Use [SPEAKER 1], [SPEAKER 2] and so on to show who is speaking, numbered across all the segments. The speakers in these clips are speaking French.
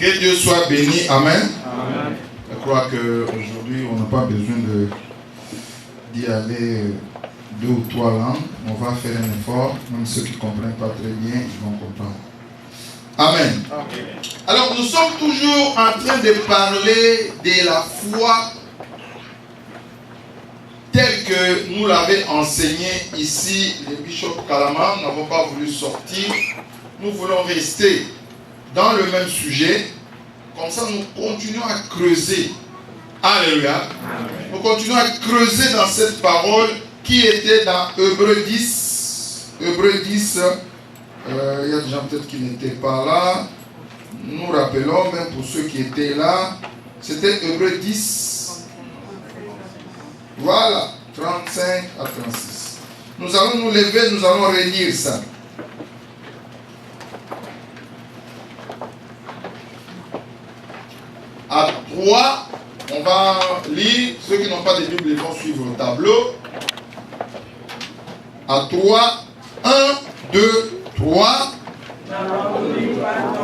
[SPEAKER 1] Que Dieu soit béni. Amen. Amen. Je crois qu'aujourd'hui, on n'a pas besoin d'y aller 2 ou 3 langues. On va faire un effort. Même ceux qui ne comprennent pas très bien, ils vont comprendre. Amen. Amen. Alors, nous sommes toujours en train de parler de la foi telle que nous l'avons enseigné ici, le bishop Kalama. Nous n'avons pas voulu sortir. Nous voulons rester dans le même sujet. Comme ça, nous continuons à creuser. Alléluia. Amen. Nous continuons à creuser dans cette parole qui était dans Hébreux 10. Hébreux 10, il y a des gens peut-être qui n'étaient pas là. Nous rappelons, même pour ceux qui étaient là, c'était Hébreux 10. Voilà, 35 à 36. Nous allons nous lever, nous allons relire ça. À 3, on va lire. Ceux qui n'ont pas de Bible, ils vont suivre le tableau. À 3, 1, 2, 3.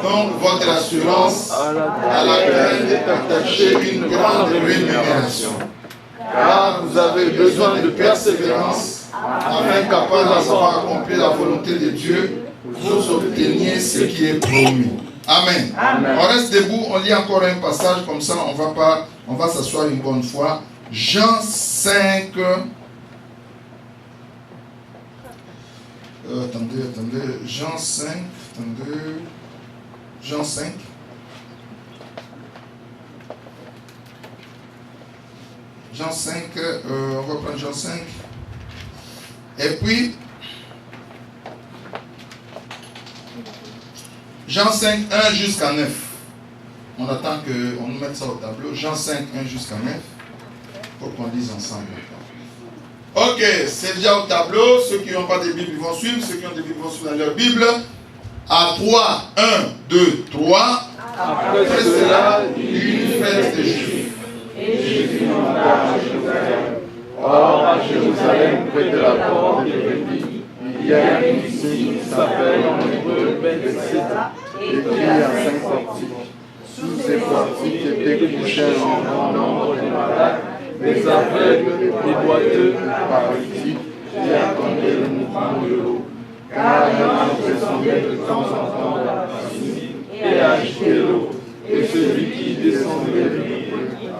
[SPEAKER 1] Donc, votre assurance à laquelle est attachée une grande rémunération. Car vous avez besoin de persévérance, afin qu'après avoir accompli la volonté de Dieu, vous obteniez ce qui est promis. Amen. Amen. On reste debout, on lit encore un passage, comme ça on va s'asseoir une bonne fois. Jean 5. Attendez. Jean 5. Jean 5. Jean 5, on va prendre Jean 5. Et puis, Jean 5, 1 jusqu'à 9. On attend qu'on nous mette ça au tableau. Jean 5, 1 jusqu'à 9. Pour qu'on lise ensemble. Ok, c'est déjà au tableau. Ceux qui n'ont pas de Bible, ils vont suivre. Ceux qui ont des Bibles vont suivre dans leur Bible. À 3, 1, 2, 3. Après cela, il y eut une fête des Juifs. Et Jésus monta à Jérusalem. Or, à Jérusalem, près de la porte des Brebis, il y a une piscine qui s'appelle en hébreu Bethesda, et qui a 5 portiques. Sous ces portiques étaient couchés un grand nombre de malades, des aveugles, des boiteux, des paralytiques, qui attendaient le mouvement de l'eau. Car il en descendait de temps en temps dans la piscine et agitait l'eau. Et celui qui descendait de l'eau,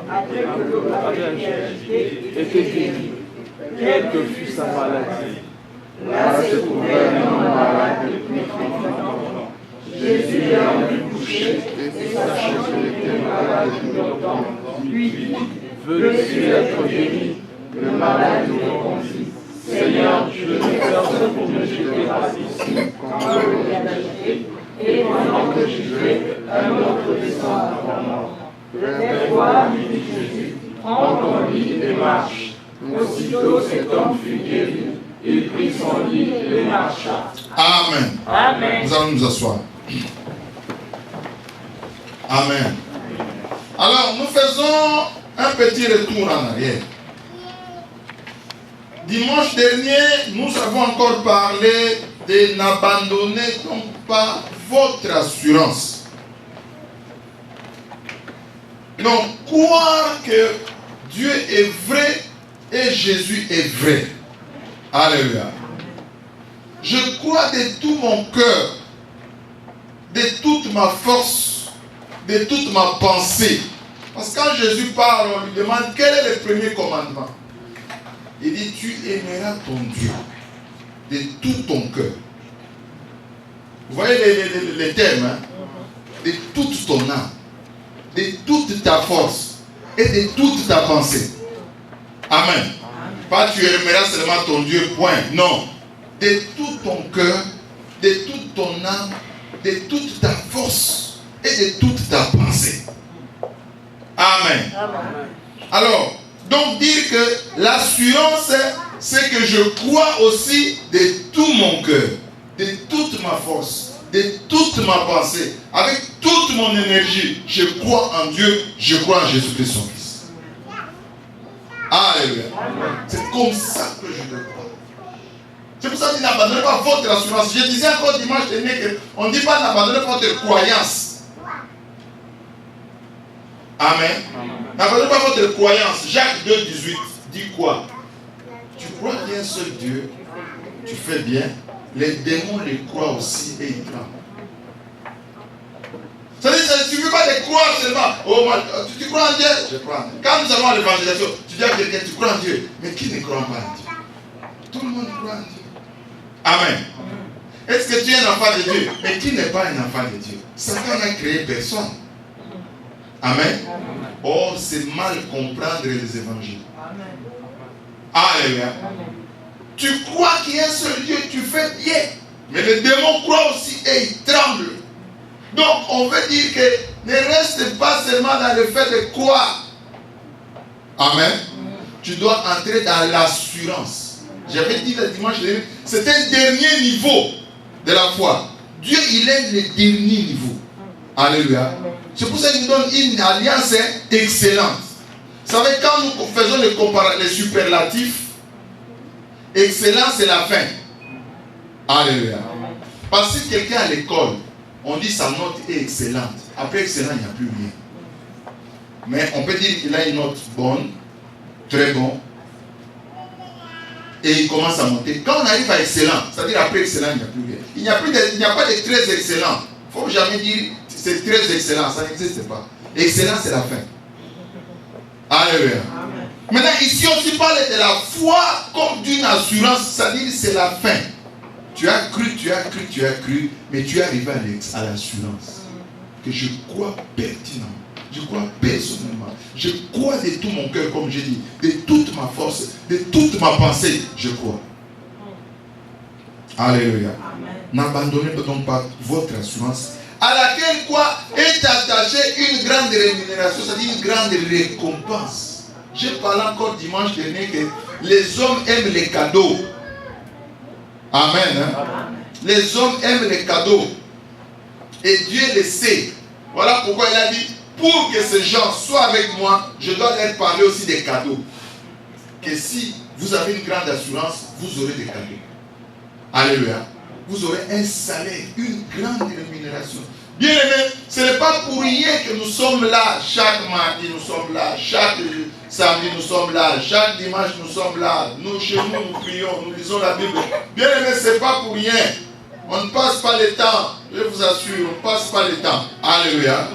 [SPEAKER 1] après que l'eau avait agité, était guéri, quelle que fût sa maladie. Là se trouvait un homme malade depuis 38 ans. Jésus l'ayant vu coucher, et sachant qu'il était malade depuis longtemps, lui dit, veux-tu être guéri? Le malade lui répondit, Seigneur, je ne fais personne pour me jeter dans la piscine quand l'eau est agitée, et pendant que j'y vais, un autre descend avant moi. Lève-toi, lui dit Jésus, prends ton lit et marche. Aussitôt cet homme fut guéri, il prit son lit et marcha. Amen. Amen. Nous allons nous asseoir. Amen. Alors, nous faisons un petit retour en arrière. Dimanche dernier, nous avons encore parlé de n'abandonner donc pas votre assurance. Donc, croire que Dieu est vrai et Jésus est vrai. Alléluia. Je crois de tout mon cœur, de toute ma force, de toute ma pensée. Parce que quand Jésus parle, on lui demande quel est le premier commandement. Il dit, tu aimeras ton Dieu de tout ton cœur. Vous voyez les termes, hein? De toute ton âme, de toute ta force et de toute ta pensée. Amen. Pas tu aimeras seulement ton Dieu, point. Non. De tout ton cœur, de toute ton âme, de toute ta force et de toute ta pensée. Amen. Amen. Alors, donc dire que l'assurance, c'est que je crois aussi de tout mon cœur, de toute ma force, de toute ma pensée, avec toute mon énergie. Je crois en Dieu, je crois en Jésus-Christ son Fils. Alléluia. C'est comme ça que je le crois. C'est pour ça qu'il n'abandonnez pas votre assurance. Je disais encore dimanche dernier qu'on ne dit pas n'abandonnez pas votre croyance. Amen. N'abandonnez pas votre croyance. Jacques 2, 18 dit quoi? Tu crois qu'il y a un seul Dieu, tu fais bien. Les démons les croient aussi et ils tremblent. Ça veut dire que tu ne veux pas les croire seulement. Oh, moi, tu crois en Dieu? Je crois en Dieu. Quand nous allons à l'évangélisation, tu dis à quelqu'un, tu crois en Dieu. Mais qui ne croit pas en Dieu? Tout le monde croit en Dieu. Amen. Est-ce que tu es un enfant de Dieu? Mais qui n'est pas un enfant de Dieu? Satan n'a créé personne. Amen. Oh, c'est mal comprendre les évangiles. Alléluia. Tu crois qu'il y a un seul Dieu, tu fais bien. Mais les démons croient aussi et ils tremblent. Donc, on veut dire que ne reste pas seulement dans le fait de croire. Amen. Tu dois entrer dans l'assurance. J'avais dit le dimanche dernier, c'est un dernier niveau de la foi. Dieu, il est le dernier niveau. Alléluia. C'est pour ça qu'il nous donne une alliance excellente. Vous savez, quand nous faisons les superlatifs, excellence c'est la fin. Alléluia. Parce que si quelqu'un à l'école, on dit sa note est excellente. Après excellent, il n'y a plus rien. Mais on peut dire qu'il a une note bonne, très bon, et il commence à monter. Quand on arrive à excellent, c'est-à-dire après excellent, il n'y a plus rien. Il n'y a pas de très excellent. Il ne faut jamais dire c'est très excellent, ça n'existe pas. Excellent, c'est la fin. Alléluia. Maintenant, ici, on se parle de la foi comme d'une assurance, c'est-à-dire c'est la fin. Tu as cru, mais tu es arrivé à l'assurance. Que je crois pertinemment, je crois personnellement, je crois de tout mon cœur, comme j'ai dit, de toute ma force, de toute ma pensée, je crois. Alléluia. N'abandonnez donc pas votre assurance, à laquelle quoi est attachée une grande rémunération, c'est-à-dire une grande récompense. J'ai parlé encore dimanche dernier que les hommes aiment les cadeaux. Amen. Hein? Les hommes aiment les cadeaux. Et Dieu le sait. Voilà pourquoi il a dit, pour que ces gens soient avec moi, je dois leur parler aussi des cadeaux. Que si vous avez une grande assurance, vous aurez des cadeaux. Alléluia. Vous aurez un salaire, une grande rémunération. Bien aimé, ce n'est pas pour rien que nous sommes là. Chaque mardi, nous sommes là. Chaque samedi, nous sommes là. Chaque dimanche, nous sommes là. Nous, chez nous, nous prions, nous lisons la Bible. Bien aimé, ce n'est pas pour rien. On ne passe pas le temps. Je vous assure, on ne passe pas le temps. Alléluia.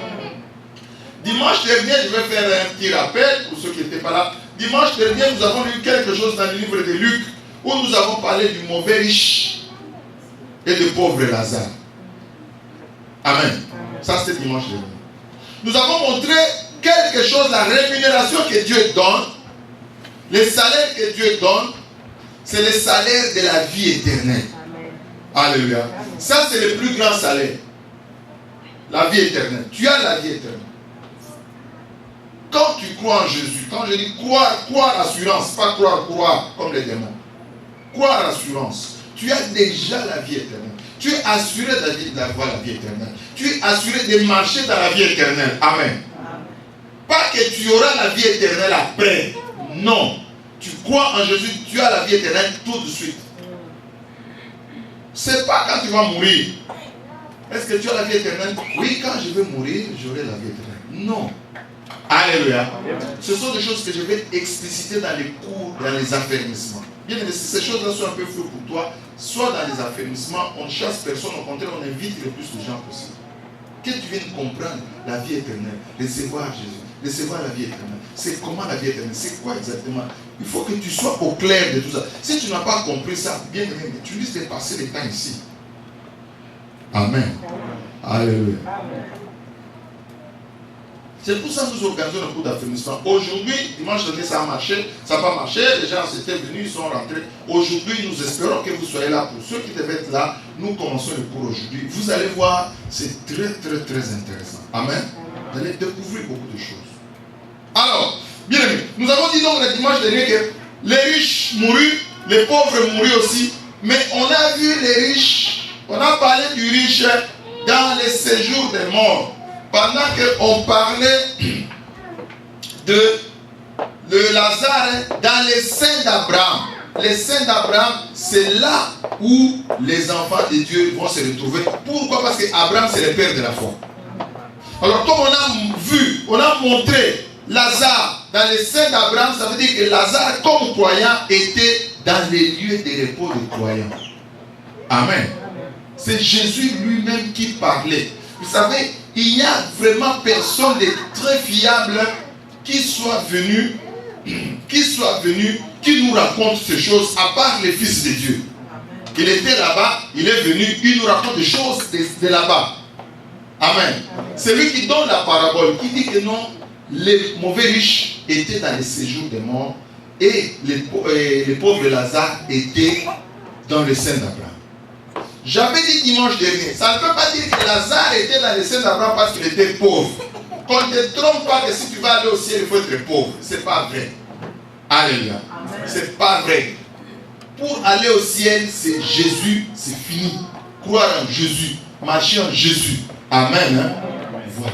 [SPEAKER 1] Dimanche dernier, je vais faire un petit rappel pour ceux qui n'étaient pas là. Dimanche dernier, nous avons lu quelque chose dans le livre de Luc où nous avons parlé du mauvais riche et du pauvre Lazare. Amen. Ça, c'était dimanche dernier. Nous avons montré quelque chose, la rémunération que Dieu donne, le salaire que Dieu donne, c'est le salaire de la vie éternelle. Alléluia. Ça, c'est le plus grand salaire. La vie éternelle. Tu as la vie éternelle. Quand tu crois en Jésus, quand je dis croire assurance, pas croire comme les démons. Croire assurance. Tu as déjà la vie éternelle. Tu es assuré d'avoir la vie éternelle. Tu es assuré de marcher dans la vie éternelle. Amen. Pas que tu auras la vie éternelle après. Non. Tu crois en Jésus, tu as la vie éternelle tout de suite. C'est pas quand tu vas mourir. Est-ce que tu as la vie éternelle? Oui, quand je vais mourir, j'aurai la vie éternelle. Non. Alléluia. Ce sont des choses que je vais expliciter dans les cours, dans les affermissements. Bien aimé, si ces choses-là sont un peu floues pour toi, soit dans les affermissements, on ne chasse personne, au contraire, on invite le plus de gens possible. Que tu viennes comprendre la vie éternelle, recevoir Jésus, recevoir la vie éternelle. C'est comment la vie éternelle? C'est quoi exactement? Il faut que tu sois au clair de tout ça. Si tu n'as pas compris ça, bien aimé, tu risques de passer le temps ici. Amen. Alléluia. C'est pour ça que nous organisons un cours d'affirmation. Aujourd'hui, dimanche dernier, ça a marché, ça n'a pas marché, les gens étaient venus, ils sont rentrés. Aujourd'hui, nous espérons que vous soyez là. Pour ceux qui devaient être là, nous commençons le cours aujourd'hui. Vous allez voir, c'est très intéressant. Amen. Vous allez découvrir beaucoup de choses. Alors, bien aimé, nous avons dit donc le dimanche dernier que les riches moururent, les pauvres moururent aussi, mais on a vu les riches, on a parlé du riche dans les séjours des morts. Pendant qu'on parlait de Lazare dans les seins d'Abraham. Les seins d'Abraham, c'est là où les enfants de Dieu vont se retrouver. Pourquoi? Parce qu'Abraham, c'est le père de la foi. Alors comme on a vu, on a montré Lazare dans les seins d'Abraham, ça veut dire que Lazare comme croyant était dans les lieux de repos des croyants. Amen. C'est Jésus lui-même qui parlait. Vous savez, il n'y a vraiment personne de très fiable qui soit venu, qui nous raconte ces choses, à part le Fils de Dieu. Il était là-bas, il est venu, il nous raconte des choses de là-bas. Amen. C'est lui qui donne la parabole, qui dit que non, les mauvais riches étaient dans les séjours des morts et les pauvres Lazare étaient dans le sein d'Abraham. J'avais dit dimanche dernier, ça ne peut pas dire que Lazare était dans le sein d'Abraham parce qu'il était pauvre. Qu'on ne te trompe pas que si tu vas aller au ciel, il faut être pauvre. Ce n'est pas vrai. Alléluia. Ce n'est pas vrai. Pour aller au ciel, c'est Jésus, c'est fini. Croire en Jésus, marcher en Jésus. Amen. Hein? Voilà.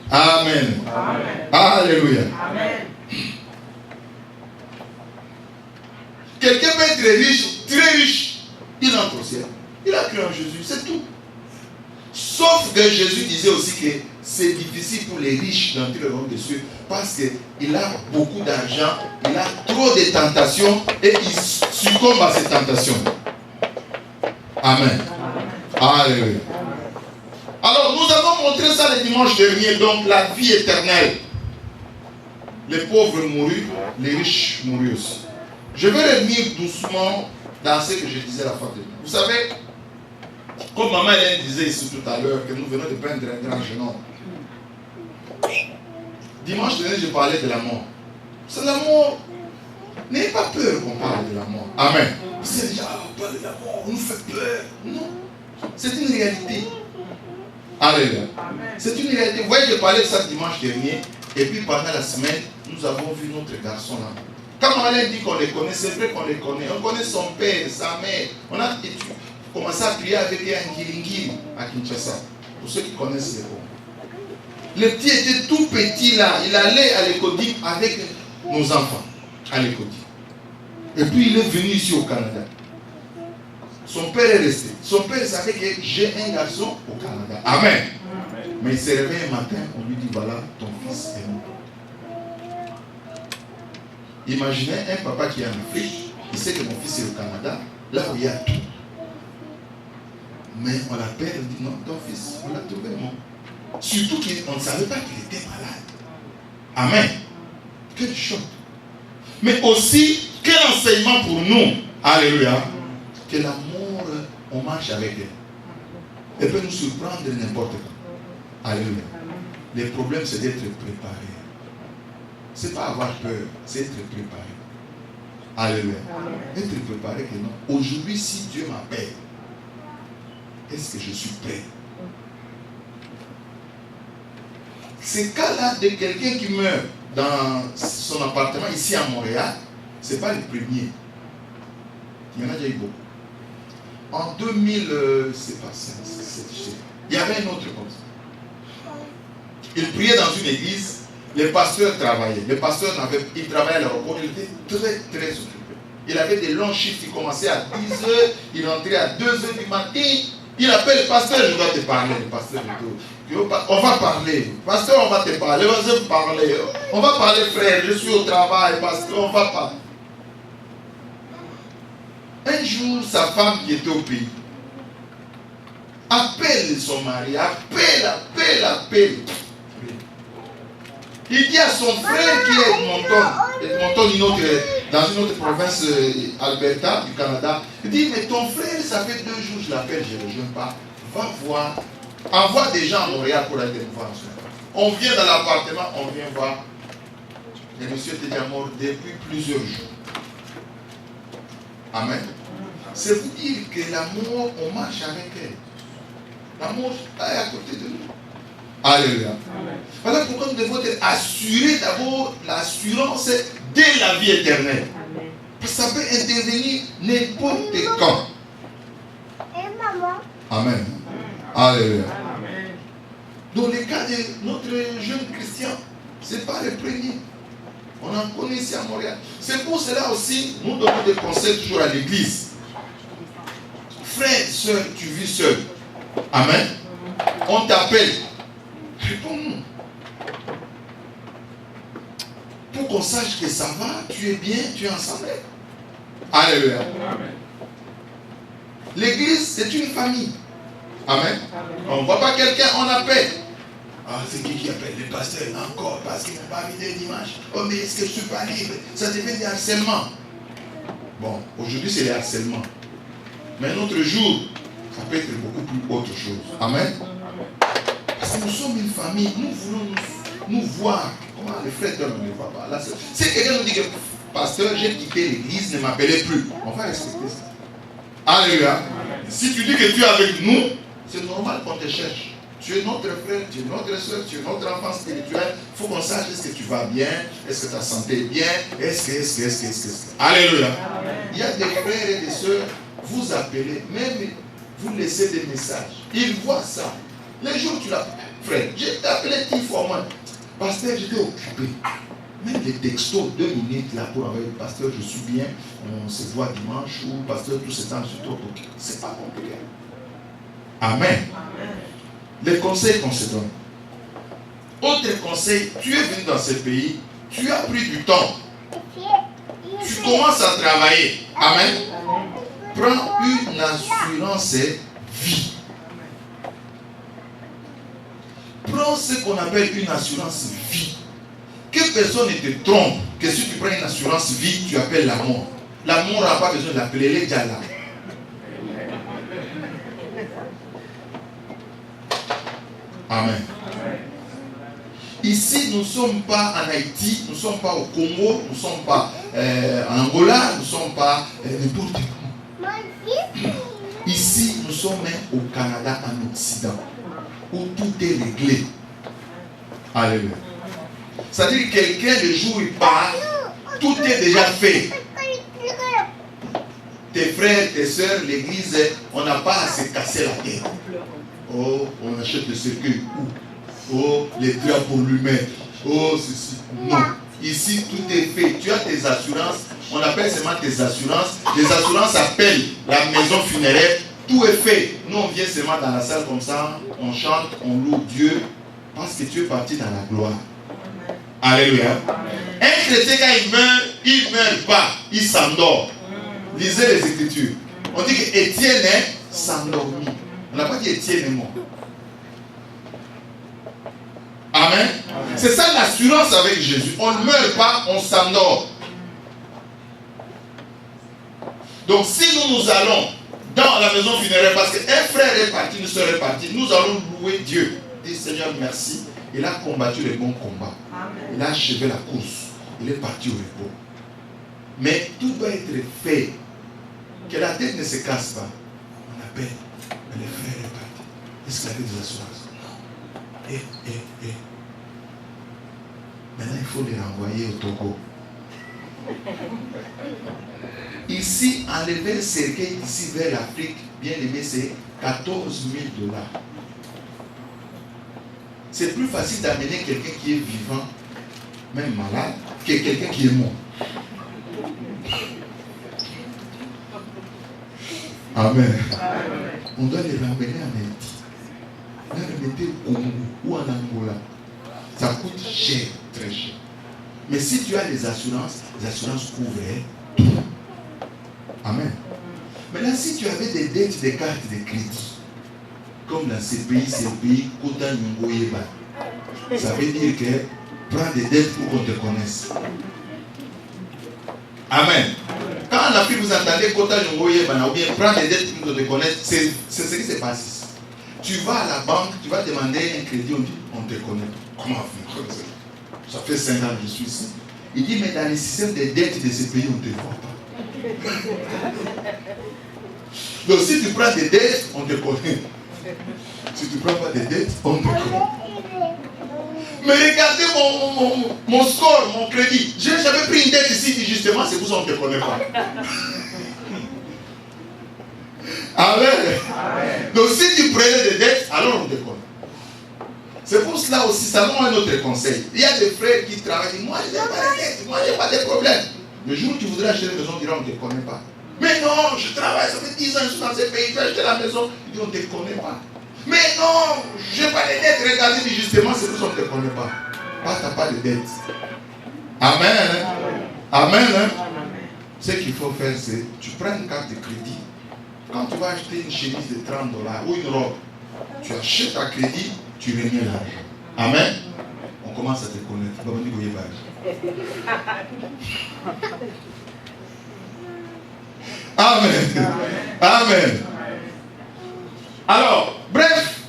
[SPEAKER 1] Amen. Amen. Alléluia. Amen. Quelqu'un peut être très riche, il entre au ciel. Il a cru en Jésus, c'est tout. Sauf que Jésus disait aussi que c'est difficile pour les riches d'entrer dans le royaume des cieux parce qu'il a beaucoup d'argent, il a trop de tentations et il succombe à ces tentations. Amen. Alléluia. Alors nous avons montré ça le dimanche dernier, donc la vie éternelle. Les pauvres moururent, les riches moururent aussi. Je vais revenir doucement dans ce que je disais la fois dernière. Vous savez, comme maman Hélène disait ici tout à l'heure, que nous venons de prendre un grand jeune homme. Dimanche dernier, je parlais de la mort. C'est la mort. N'ayez pas peur qu'on parle de la mort. Amen. Vous avez déjà parlé de la mort, on nous fait peur. Non. C'est une réalité. Alléluia. C'est une réalité. Vous voyez, je parlais de ça dimanche dernier, et puis pendant la semaine, nous avons vu notre garçon là. Quand on a dit qu'on les connaît, c'est vrai qu'on les connaît. On connaît son père, sa mère. On a commencé à prier avec un Ngilingiri à Kinshasa. Pour ceux qui connaissent les mots. Le petit était tout petit là. Il allait à l'école avec nos enfants. À l'école. Et puis il est venu ici au Canada. Son père est resté. Son père savait que j'ai un garçon au Canada. Amen. Mais il s'est réveillé un matin, on lui dit voilà, ton fils est mort. Imaginez un papa qui est en Afrique, il sait que mon fils est au Canada, là où il y a tout. Mais on l'appelle, on dit non, ton fils, on l'a trouvé mort. Surtout qu'on ne savait pas qu'il était malade. Amen. Quel choc. Mais aussi, quel enseignement pour nous. Alléluia. Que l'amour, on marche avec elle. Elle peut nous surprendre n'importe quand. Alléluia. Le problème, c'est d'être préparé. Ce n'est pas avoir peur, c'est être préparé. Alléluia. Être préparé que non. Aujourd'hui, si Dieu m'appelle, est-ce que je suis prêt? Ces cas-là de quelqu'un qui meurt dans son appartement ici à Montréal, ce n'est pas le premier. Il y en a déjà eu beaucoup. En 2000, c'est pas ça, il y avait un autre comme ça. Il priait dans une église. Les pasteurs travaillaient. Les pasteurs il travaillait à l'aéroport. Il était très, très occupé. Il avait des longs chiffres. Il commençait à 10h. Il rentrait à 2h du matin. Il appelle le pasteur. Je dois te parler. Le pasteur dit, on va parler. Pasteur, on va te parler. Vas-y parler. On va parler, frère. Je suis au travail. Pasteur, on va parler. Un jour, sa femme qui était au pays appelle son mari. Appelle. Il dit à son frère qui est Edmonton, dans une autre province, Alberta, du Canada, il dit, mais ton frère, ça fait 2 jours, je l'appelle, je ne le rejoins pas. Va voir, envoie des gens à Montréal pour aller me voir. On vient dans l'appartement, on vient voir. Le monsieur était déjà mort depuis plusieurs jours. Amen. C'est vous dire que l'amour, on marche avec elle. L'amour est à côté de nous. Alléluia. Voilà pourquoi nous devons être assurés d'abord l'assurance de la vie éternelle. Parce que ça peut intervenir n'importe quand. Amen. Alléluia. Dans le cas de notre jeune Christian, ce n'est pas le premier. On en connaît ici à Montréal. C'est pour cela aussi, nous donnons des conseils toujours à l'église. frère, soeur, tu vis seul. Amen. On t'appelle. Réponds-nous. Pour qu'on sache que ça va, tu es bien, tu es ensemble. Alléluia. L'église, c'est une famille. Amen. On ne voit pas quelqu'un, on appelle. Ah, c'est qui appelle les pasteurs encore parce qu'ils n'ont pas mis des dimanches. Oh, mais est-ce que je ne suis pas libre? Ça devient des harcèlements. Bon, aujourd'hui, c'est les harcèlements. Mais un autre jour, ça peut être beaucoup plus autre chose. Amen. Parce que nous sommes une famille. Nous voulons nous voir. Comment les frères ne nous voient pas? Là, si quelqu'un nous dit que pasteur, j'ai quitté l'église, ne m'appelez plus. On va respecter ça. Alléluia. Si tu dis que tu es avec nous, c'est normal qu'on te cherche. Tu es notre frère, tu es notre soeur, tu es notre enfant spirituel. Il faut qu'on sache est-ce que tu vas bien, est-ce que ta santé est bien, est-ce que. Alléluia. Amen. Il y a des frères et des soeurs, vous appelez, même vous laissez des messages. Ils voient ça. Les jours où tu l'appelles, frère, j'ai appelé 10 fois moins. Pasteur, j'étais occupé. Même les textos, 2 minutes là pour envoyer, pasteur, je suis bien, on se voit dimanche, ou pasteur, tout ce temps, je suis trop occupé. C'est pas compliqué. Amen. Amen. Les conseils qu'on se donne. Autre conseil, tu es venu dans ce pays, tu as pris du temps. Tu commences à travailler. Amen. Prends une assurance vie. Prends ce qu'on appelle une assurance vie. Que personne ne te trompe que si tu prends une assurance vie, tu appelles l'amour. L'amour n'a pas besoin d'appeler les Djala. Amen. Ici, nous ne sommes pas en Haïti, nous ne sommes pas au Congo, nous ne sommes pas en Angola, nous ne sommes pas n'importe où. Ici, nous sommes au Canada, en Occident, où tout est réglé. Alléluia. C'est-à-dire que quelqu'un, le jour où il part, tout est déjà fait. Tes frères, tes soeurs, l'église, on n'a pas à se casser la tête. Oh, on achète le cercueil où? Oh, les draps pour lui mettre. Oh, ceci. Non. Ici, tout est fait. Tu as tes assurances. On appelle seulement tes assurances. Les assurances appellent la maison funéraire. Tout est fait. Nous, on vient seulement dans la salle comme ça. On chante, on loue Dieu. Parce que tu es parti dans la gloire. Alléluia. Un chrétien, quand il ne meurt pas. Il s'endort. Lisez les Écritures. On dit qu'Étienne s'endormit. On n'a pas dit Étienne est mort. Amen. C'est ça l'assurance avec Jésus. On ne meurt pas, on s'endort. Donc si nous allons dans la maison funéraire, parce qu'un frère est parti, une soeur est partie, nous allons louer Dieu. Dire Seigneur merci. Il a combattu le bon combat. Il a achevé la course. Il est parti au repos. Mais tout doit être fait. Que la tête ne se casse pas. On appelle. Mais le frère est parti. Est-ce qu'il avait des assurances? Non. Maintenant, il faut les renvoyer au Togo. Ici, enlever le cercueil ici vers l'Afrique, bien aimé, c'est 14 000 $. C'est plus facile d'amener quelqu'un qui est vivant, même malade, que quelqu'un qui est mort. Amen. On doit les ramener en Haïti. Les remettre au Congo ou en Angola. Ça coûte cher, très cher. Mais si tu as les assurances couvrent tout. Amen. Maintenant, si tu avais des dettes de cartes de crédit, comme dans ces pays, Kota Nyongo Yeba, ça veut dire que prends des dettes pour qu'on te connaisse. Amen. Quand en Afrique vous entendez Kota Nyongo Yeba, ou bien prendre des dettes pour qu'on te connaisse, c'est ce qui se passe. Tu vas à la banque, tu vas demander un crédit, on dit, on te connaît. Comment vous me connaissez? Ça fait 5 ans que je suis ici. Il dit, mais dans les systèmes des dettes de ces pays, on ne te voit pas. Donc si tu prends des dettes, on te connaît. Si tu ne prends pas des dettes, on te connaît. Mais regardez mon score, mon crédit. J'avais pris une dette ici, justement, c'est pour ça qu'on ne te connaît pas. Amen. Donc si tu prenais des dettes, alors on te connaît. C'est pour cela aussi, ça donne un autre conseil. Il y a des frères qui travaillent, moi je n'ai pas de dettes, moi je n'ai pas de problème. Le jour où tu voudrais acheter une maison, on dira on ne te connaît pas. Mais non, je travaille, ça fait 10 ans que je suis dans ce pays, j'ai acheté la maison. Il dit, on ne te connaît pas. Mais non, je n'ai pas de dettes. Regardez, mais justement, c'est pour ça qu'on ne te connaît pas. Parce que tu n'as pas de dettes. Amen. Hein? Amen. Hein? Ce qu'il faut faire, c'est, tu prends une carte de crédit. Quand tu vas acheter une chemise de 30 $ ou une robe, tu achètes à crédit, tu remets l'argent. Amen. On commence à te connaître. Amen. Amen. Alors, bref,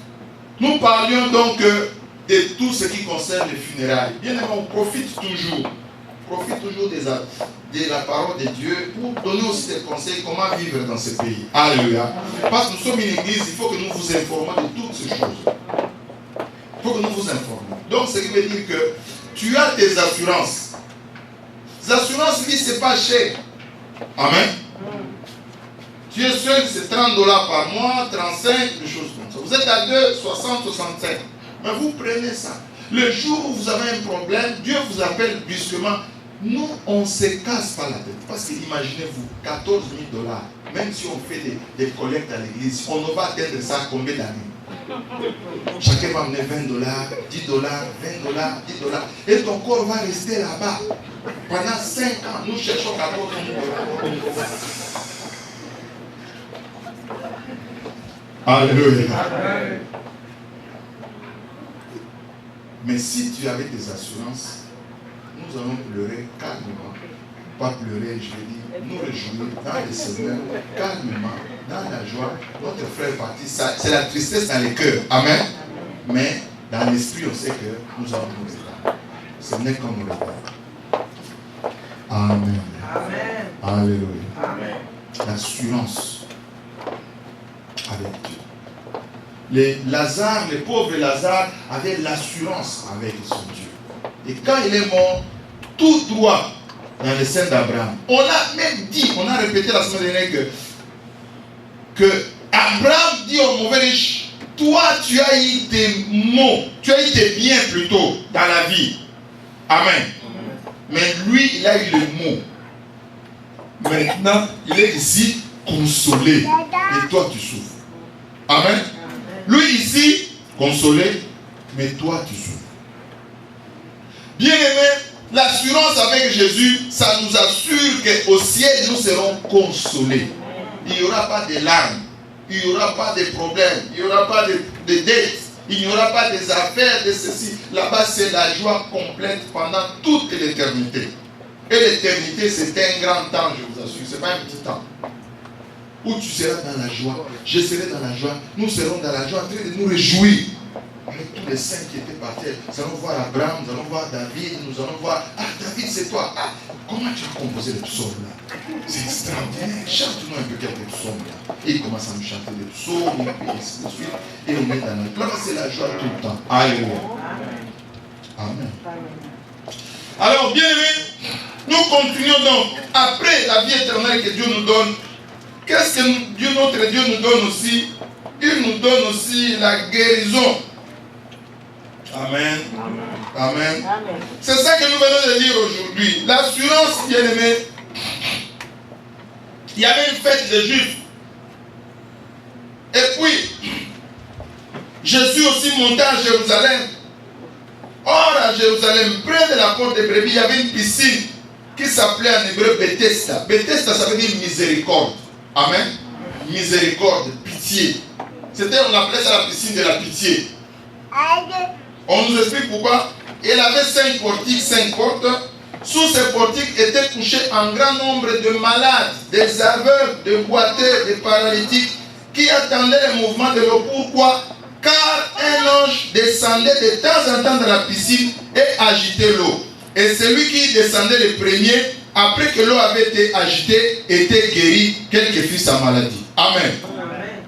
[SPEAKER 1] nous parlions donc de tout ce qui concerne les funérailles. Bien évidemment, on profite toujours de la parole de Dieu pour donner aussi des conseils comment vivre dans ce pays. Alléluia. Parce que nous sommes une église, il faut que nous vous informions de toutes ces choses. Il faut que nous vous informions. Donc, ce qui veut dire que tu as tes assurances. Les assurances, lui, ce n'est pas cher. Amen. Tu es seul, c'est 30 $ par mois, 35, des choses comme ça. Vous êtes à 2, 60, 65. Mais vous prenez ça. Le jour où vous avez un problème, Dieu vous appelle brusquement. Nous, on ne se casse pas la tête. Parce que imaginez-vous, 14 000 $, même si on fait des collectes à l'église, on ne va atteindre ça combien d'années? Chacun va amener 20 $, 10 $, 20 $, 10 $. Et ton corps va rester là-bas. Pendant 5 ans, nous cherchons 14 000 $. Alléluia. Mais si tu avais des assurances, nous allons pleurer calmement. Pas pleurer, je vais dire, nous réjouir dans le Seigneur, calmement, dans la joie. Notre frère est parti, c'est la tristesse dans les cœurs. Amen. Mais dans l'esprit, on sait que nous allons nous aider. Ce n'est comme nous le Amen. Amen. Alléluia. Amen. L'assurance avec Dieu. Les pauvres Lazare avaient l'assurance avec son Dieu. Et quand il est mort, tout droit dans le sein d'Abraham. On a même dit, on a répété la semaine dernière que Abraham dit au mauvais riche, toi tu as eu tes mots, tu as eu tes biens plutôt dans la vie. Amen. Mais lui, il a eu le mot. Maintenant, il est ici consolé. Et toi, tu souffres. Amen. Lui ici, consolé, mais toi, tu souffres. Bien aimé, l'assurance avec Jésus, ça nous assure qu'au ciel, nous serons consolés. Il n'y aura pas de larmes, il n'y aura pas de problèmes, il n'y aura pas de dettes, il n'y aura pas des affaires de ceci. Là-bas, c'est la joie complète pendant toute l'éternité. Et l'éternité, c'est un grand temps, je vous assure, ce n'est pas un petit temps. Où tu seras dans la joie, je serai dans la joie, nous serons dans la joie en train de nous réjouir. Avec tous les saints qui étaient par terre, nous allons voir Abraham, nous allons voir David, nous allons voir, David c'est toi, comment tu as composé les psaumes là? C'est extraordinaire, chante-nous un peu quelques psaumes là. Et il commence à nous chanter les psaumes, et ainsi de suite, et on met dans notre plan, c'est la joie tout le temps. Alléluia. Amen. Alors bien aimé, nous continuons donc, après la vie éternelle que Dieu nous donne, qu'est-ce que Dieu, notre Dieu nous donne aussi? Il nous donne aussi la guérison. Amen. Amen. Amen. C'est ça que nous venons de dire aujourd'hui. L'assurance, bien aimé. Il y avait une fête des Juifs. Et puis, Jésus aussi montait à Jérusalem. Or, à Jérusalem, près de la porte des brebis, il y avait une piscine qui s'appelait en hébreu Bethesda. Bethesda, ça veut dire miséricorde. Amen. Miséricorde, pitié. On appelait ça la piscine de la pitié. On nous explique pourquoi. Elle avait 5 portiques, 5 portes. Sous ces portiques étaient couchés un grand nombre de malades, des aveugles, de boiteux, des paralytiques, qui attendaient le mouvement de l'eau. Pourquoi? Car un ange descendait de temps en temps dans la piscine et agitait l'eau. Et celui qui descendait le premier, après que l'eau avait été agitée, était guéri, quelle que fût sa maladie. Amen.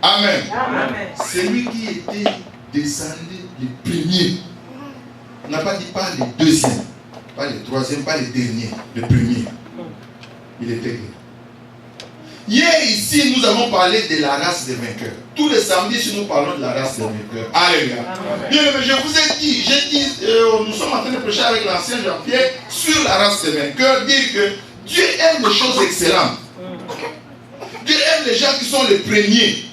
[SPEAKER 1] Amen. Amen. Celui qui était descendu le premier, on n'a pas dit pas le deuxième, pas le troisième, pas le dernier, le premier. Il était guéri. Hier ici, nous avons parlé de la race des vainqueurs. Tous les samedis, si nous parlons de la race des vainqueurs. Alléluia. Bien, mais je vous ai dit, nous sommes en train de prêcher avec l'ancien Jean-Pierre sur la race des vainqueurs, dire que Dieu aime des choses excellentes. les gens qui sont les premiers.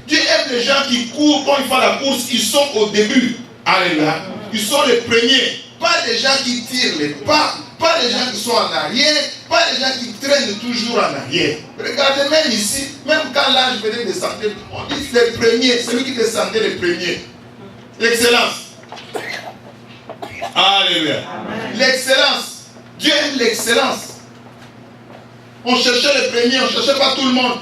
[SPEAKER 1] Dieu aime les gens qui courent quand ils font la course, ils sont au début. Alléluia. Ils sont les premiers. Pas les gens qui tirent les pas, pas les gens qui sont en arrière, pas les gens qui traînent toujours en arrière. Regardez même ici, même quand l'âge venait de descendre, on dit les premiers, celui qui descendait les premiers. L'excellence. Alléluia. L'excellence. Dieu aime l'excellence. On cherchait les premiers, on ne cherchait pas tout le monde.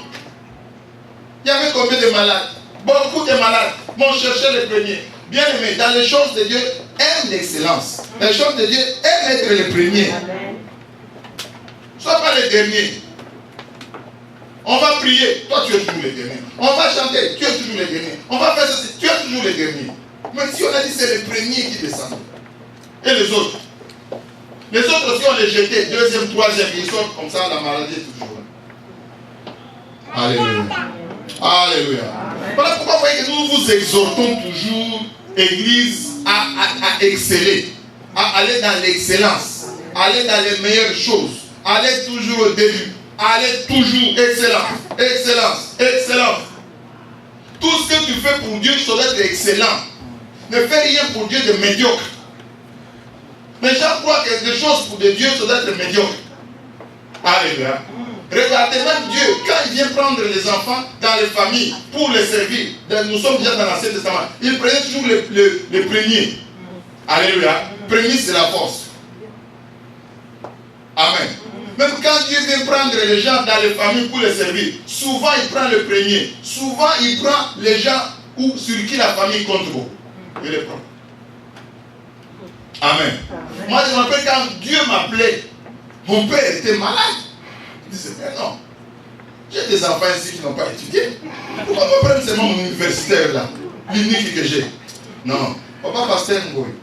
[SPEAKER 1] Il y avait combien de malades? Beaucoup de malades. Mais on cherchait les premiers. Bien aimé, dans les choses de Dieu, aime l'excellence. Les choses de Dieu, aime être les premiers. Ne sois pas les derniers. On va prier, toi tu es toujours les derniers. On va chanter, tu es toujours les derniers. On va faire ceci, tu es toujours les derniers. Mais si on a dit c'est les premiers qui descendent. Et les autres? Les autres aussi on les jetait, deuxième, troisième, ils sortent comme ça, la maladie est toujours là. Alléluia. Alléluia. Voilà pourquoi vous voyez que nous vous exhortons toujours, Église, à exceller, à aller dans l'excellence, aller dans les meilleures choses, aller toujours au début, aller toujours excellence, excellence, excellence. Tout ce que tu fais pour Dieu, ça doit être excellent. Ne fais rien pour Dieu de médiocre. Les gens croient que des choses pour de Dieu, ça doit être médiocre. Alléluia. Regardez même Dieu, quand il vient prendre les enfants dans les familles pour les servir, nous sommes déjà dans l'Ancien Testament, il prenait toujours les premiers. Alléluia. Premier, c'est la force. Amen. Même quand Dieu vient prendre les gens dans les familles pour les servir, souvent il prend le premier. Souvent il prend les gens sur qui la famille compte beaucoup. Il les prend. Amen. Moi je me rappelle quand Dieu m'appelait, mon père était malade. Il disait, mais non, j'ai des enfants ici qui n'ont pas étudié. Pourquoi me prendre seulement mon universitaire là, l'unique que j'ai? Non, papa pasteur Ngoy,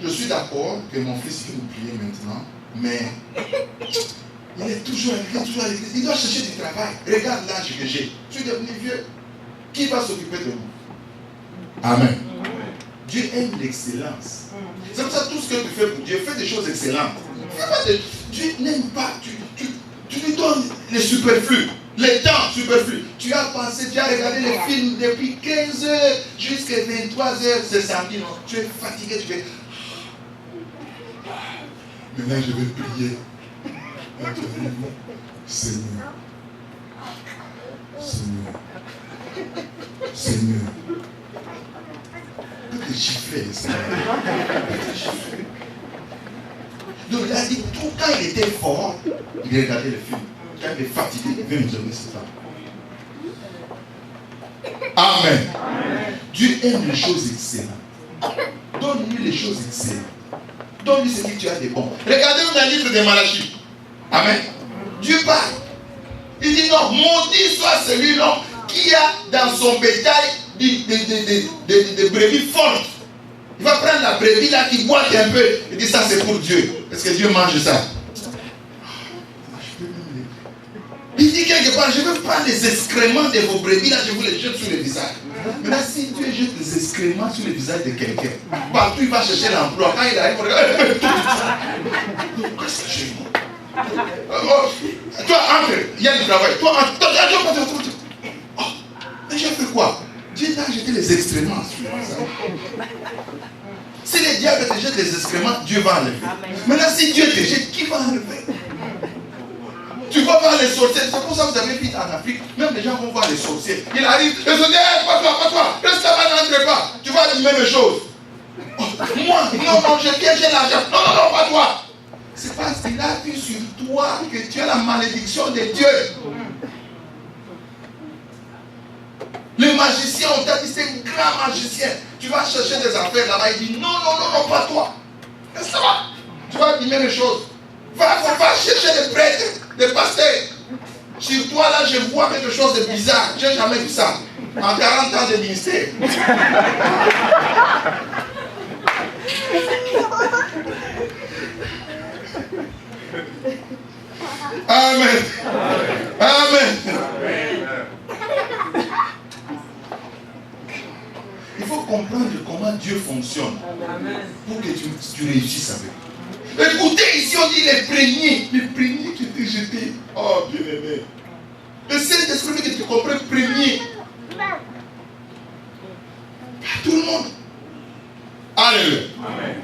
[SPEAKER 1] je suis d'accord que mon fils peut nous prier maintenant, mais il est toujours à l'église, il doit chercher du travail. Regarde l'âge que j'ai, je suis devenu vieux. Qui va s'occuper de nous? Amen. Dieu aime l'excellence. C'est pour ça que tout ce que tu fais pour Dieu, fais des choses excellentes. Dieu n'aime pas, tu lui donnes les superflus, les temps superflus. Tu as pensé, tu as regardé les films depuis 15 heures jusqu'à 23 heures, c'est samedi, non? Tu es fatigué, tu fais. Maintenant je vais prier. Seigneur. Seigneur. Seigneur. Peut te chiffrer, Seigneur. Peut te chiffrer. Donc il a dit, tout quand il était fort, il regardait le film. Quand il est fatigué, il veut nous donner ce temps. Amen. Dieu aime les choses excellentes. Donne-lui les choses excellentes. Donne-lui ce que tu as de bon. Regardez dans le livre de Malachie. Amen. Dieu parle. Il dit non, maudit soit celui-là qui a dans son bétail des brebis fortes. Il va prendre la brebis là qui boite un peu. Il dit ça c'est pour Dieu. Est-ce que Dieu mange ça? Il dit quelque part, je vais prendre les excréments de vos brebis là, je vous les jette sur le visage. Maintenant si Dieu jette les excréments sur le visage de quelqu'un, partout il va chercher l'emploi. Quand il arrive, il regarde. Qu'est-ce que j'ai? Toi entre, il y a du travail. Toi entre, oh, mais j'ai fait quoi? Dieu t'a jeté les excréments sur le visage. Si les diables te jettent les excréments, Dieu va enlever. Maintenant, si Dieu te jette, qui va enlever? Tu vas voir les sorciers. C'est pour ça que vous avez vu en Afrique, même les gens vont voir les sorciers. Il arrive, les sorciers, pas toi, reste là-bas, n'entre pas. Tu vas dire même chose. Oh, moi, non, j'ai l'argent. Non, pas toi. C'est parce qu'il a vu sur toi que tu as la malédiction de Dieu. Les magiciens, on t'a dit c'est un grand magicien. Tu vas chercher des affaires là-bas, il dit non, pas toi. Qu'est-ce que ça va? Tu vas dire même chose. Va chercher des prêtres, des pasteurs. Sur toi là, je vois quelque chose de bizarre. Je n'ai jamais vu ça. En 40 ans de ministère. Amen. Amen. Il faut comprendre comment Dieu fonctionne pour que tu réussisses avec lui. Écoutez, ici on dit les premiers qui étaient jetés. Oh bien aimé. Le Saint-Esprit veut que tu comprennes premier. Pas tout le monde. Alléluia.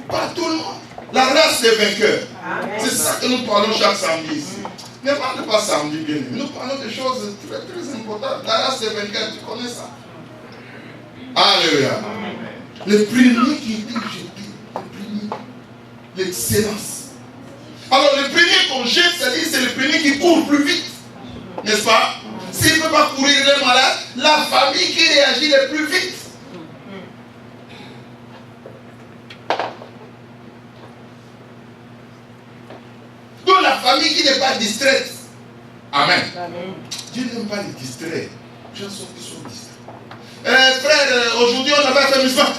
[SPEAKER 1] Pas tout le monde. La race des vainqueurs. C'est ça que nous parlons chaque samedi ici. Ne parle pas samedi bien. Nous parlons des choses très très importantes. La race des vainqueurs, tu connais ça. Alléluia. Le premier qui était jeté, le premier, l'excellence. Alors le premier qu'on jette, c'est le premier qui court plus vite. N'est-ce pas? S'il ne peut pas courir le malade, la famille qui réagit le plus vite. Donc la famille qui n'est pas distraite. Amen. Dieu n'aime pas les distraits. Les gens sont distraits. Frère, aujourd'hui on avait fait musulman.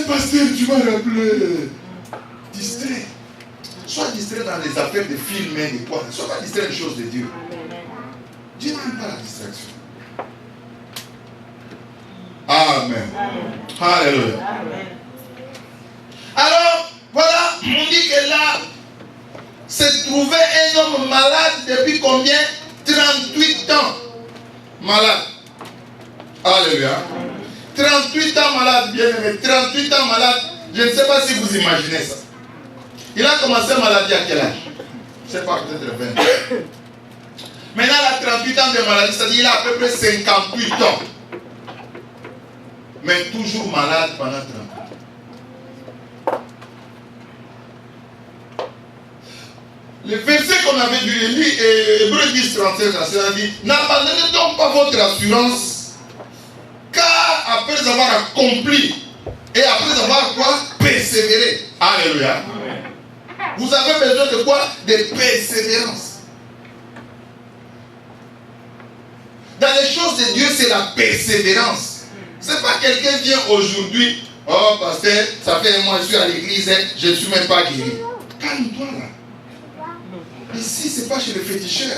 [SPEAKER 1] Pasteur, tu m'as rappelé. Distrait. Sois distrait dans les affaires de films et de quoi. Sois pas distrait des choses de Dieu. Dieu n'aime pas la distraction. Amen. Alléluia. Alors, voilà, on dit que là, se trouvait un homme malade depuis combien? 38 ans. Malade. Alléluia. 38 ans malade, bien aimé. 38 ans malade. Je ne sais pas si vous imaginez ça. Il a commencé la maladie à quel âge? Je ne sais pas, peut-être 20. Maintenant, il a 38 ans de maladie, c'est-à-dire qu'il a à peu près 58 ans. Mais toujours malade pendant 30 ans. Le verset qu'on avait dû lire, Hébreux 10, 37, ça dit, n'abandonnez donc pas votre assurance, car après avoir accompli, et après avoir quoi? Persévéré. Alléluia. Vous avez besoin de quoi? De persévérance. Dans les choses de Dieu, c'est la persévérance. C'est pas quelqu'un vient aujourd'hui, oh pasteur, ça fait un mois que je suis à l'église, je ne suis même pas guéri. Calme-toi là. Ici, ce n'est pas chez le féticheur.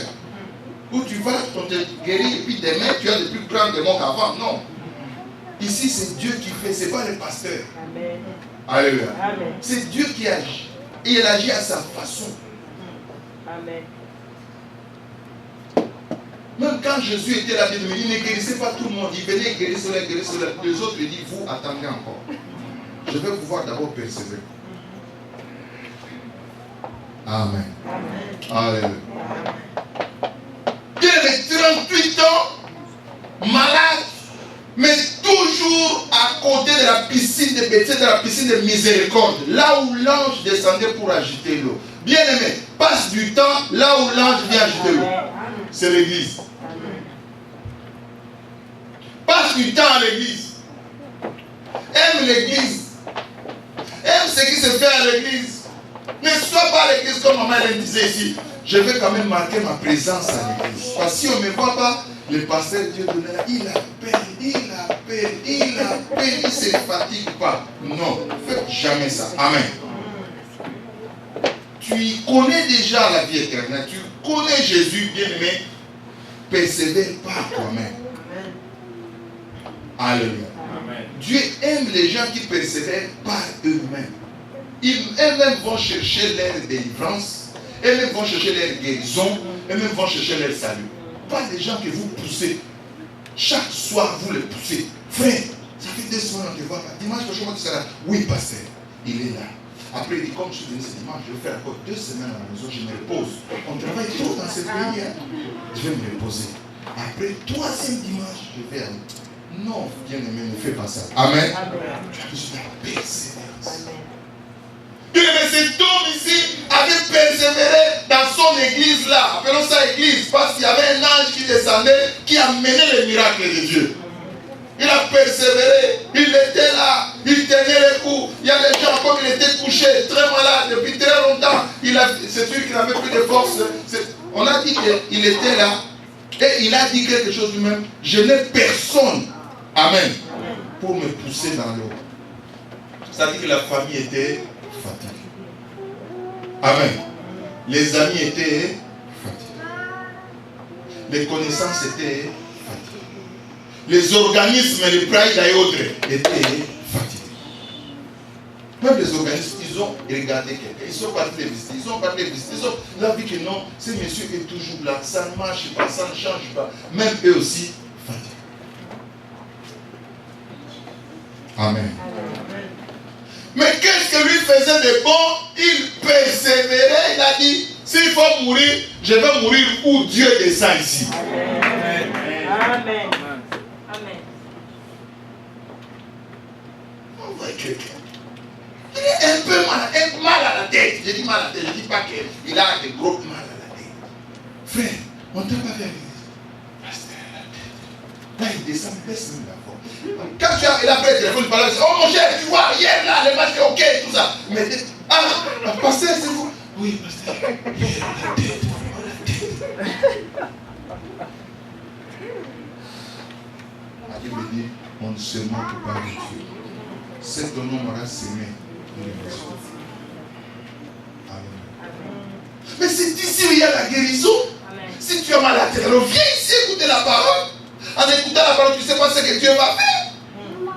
[SPEAKER 1] Où tu vas, on te guérit et puis demain, tu as de plus grands démons qu'avant. Non. Ici, c'est Dieu qui fait, ce n'est pas le pasteur. Amen. Alléluia. C'est Dieu qui agit. Et il agit à sa façon. Amen. Même quand Jésus était là, il ne guérissait pas tout le monde. Il venait guérir cela. Les autres, il dit, vous attendez encore. Je vais vous voir d'abord persévérer. Amen. Alléluia. Il avait 38 ans, malade, mais toujours à côté de la piscine de Bethesda, de la piscine de miséricorde, là où l'ange descendait pour agiter l'eau. Bien aimé, passe du temps là où l'ange vient agiter l'eau. C'est l'église. Passe du temps à l'église. Aime l'église. Aime ce qui se fait à l'église. Ne sois pas à l'église comme maman elle disait ici. Je vais quand même marquer ma présence à l'église. Parce que si on ne me voit pas, le pasteur Dieu donné là, il appelle, il ne se fatigue pas. Non, faites jamais ça. Amen. Tu connais déjà la vie éternelle, tu connais Jésus bien-aimé, persévère par toi-même. Alléluia. Dieu aime les gens qui persévèrent par eux-mêmes. Eux-mêmes vont chercher leur délivrance, eux-mêmes vont chercher leur guérison, eux-mêmes vont chercher leur salut. Pas des gens que vous poussez. Chaque soir, vous les poussez. Frère, ça fait 2 semaines qu'on ne te voit pas. Dimanche prochain, tu seras là. Oui, pasteur, il est là. Après, il dit, comme je suis venu ce dimanche, je vais faire encore 2 semaines à la maison, je me repose. On travaille trop dans ce pays. Hein? Je vais me reposer. Après, 3e dimanche, je vais aller. Non, bien-aimé, ne fais pas ça. Amen. Tu as besoin de persévérance. Mais cet homme ici avait persévéré dans son église là. Appelons ça église. Parce qu'il y avait un ange qui descendait, qui amenait les miracles de Dieu. Il a persévéré. Il était là. Il tenait les coups. Il y a des gens, comme il était couché, très malade depuis très longtemps. C'est sûr qu'il n'avait plus de force. On a dit qu'il était là. Et il a dit quelque chose lui-même. Je n'ai personne. Amen. Pour me pousser dans l'eau. C'est-à-dire que la famille était fatiguée. Amen. Les amis étaient fatigués. Les connaissances étaient fatiguées. Les organismes, les pride et autres étaient fatigués. Même les organismes, ils ont regardé quelqu'un. Ils sont partis les visiter. Ils ont parti les visiter. Ils ont là vu que non, ce monsieur est toujours là. Ça ne marche pas, ça ne change pas. Même eux aussi, fatigués. Amen. Mais qu'est-ce que lui faisait de bon? Il persévérait. Il a dit, s'il faut mourir, je vais mourir où Dieu descend ici.
[SPEAKER 2] Amen. Amen. Amen.
[SPEAKER 1] On voit quelqu'un. Il est un peu mal à la tête. Je dis mal à la tête, je ne dis pas qu'il a des gros mal à la tête. Frère, on ne t'a pas fait pasteur à la tête. Là, il descend, il baisse même la voix. Quand il a pris le téléphone, il parlait, oh mon cher, tu vois, hier là, le match est ok, tout ça. Mais, pasteur, c'est vous. Oui, pasteur, hier, la tête. Il me dit, on ne se moque pas de Dieu. Cet homme aura semé. Mais c'est ici où il y a la guérison. Amen. Si tu as mal à la tête, alors viens ici écouter la parole. En écoutant la parole, tu ne sais pas ce que Dieu va faire.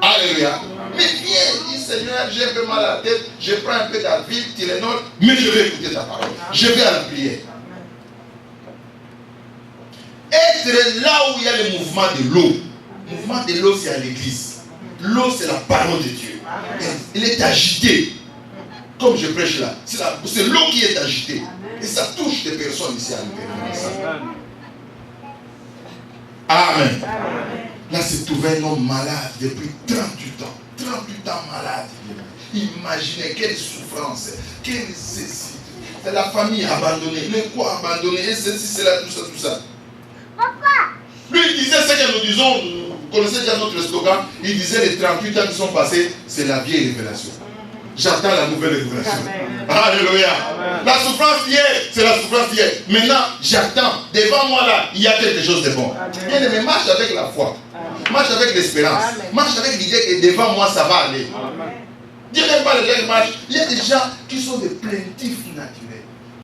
[SPEAKER 1] Alléluia. Mais viens, dis Seigneur, j'ai un peu mal à la tête, je prends un peu d'Advil, Tylenol, mais je vais écouter ta parole. Je vais à la prière. Être là où il y a le mouvement de l'eau. Le mouvement de l'eau, c'est à l'église. L'eau, c'est la parole de Dieu. Il est agité. Comme je prêche là. C'est l'eau qui est agitée. Et ça touche des personnes ici à l'intérieur. Amen. Là, c'est trouvé un homme malade depuis 38 ans. 38 ans malade. Imaginez quelle souffrance. Quelle ceci. C'est la famille abandonnée. Le quoi abandonné. Et ceci, c'est là, tout ça, tout ça. Lui, il disait ce que nous disons. Vous connaissez déjà notre slogan. Il disait les 38 ans qui sont passés, c'est la vieille révélation. J'attends la nouvelle révélation. Alléluia. La souffrance hier, c'est la souffrance hier. Maintenant, j'attends. Devant moi là, il y a quelque chose de bon. Bien aimé, marche avec la foi. Marche avec l'espérance. Marche avec l'idée que devant moi, ça va aller. Dis même pas les gens qui marchent. Il y a des gens qui sont des plaintifs naturels.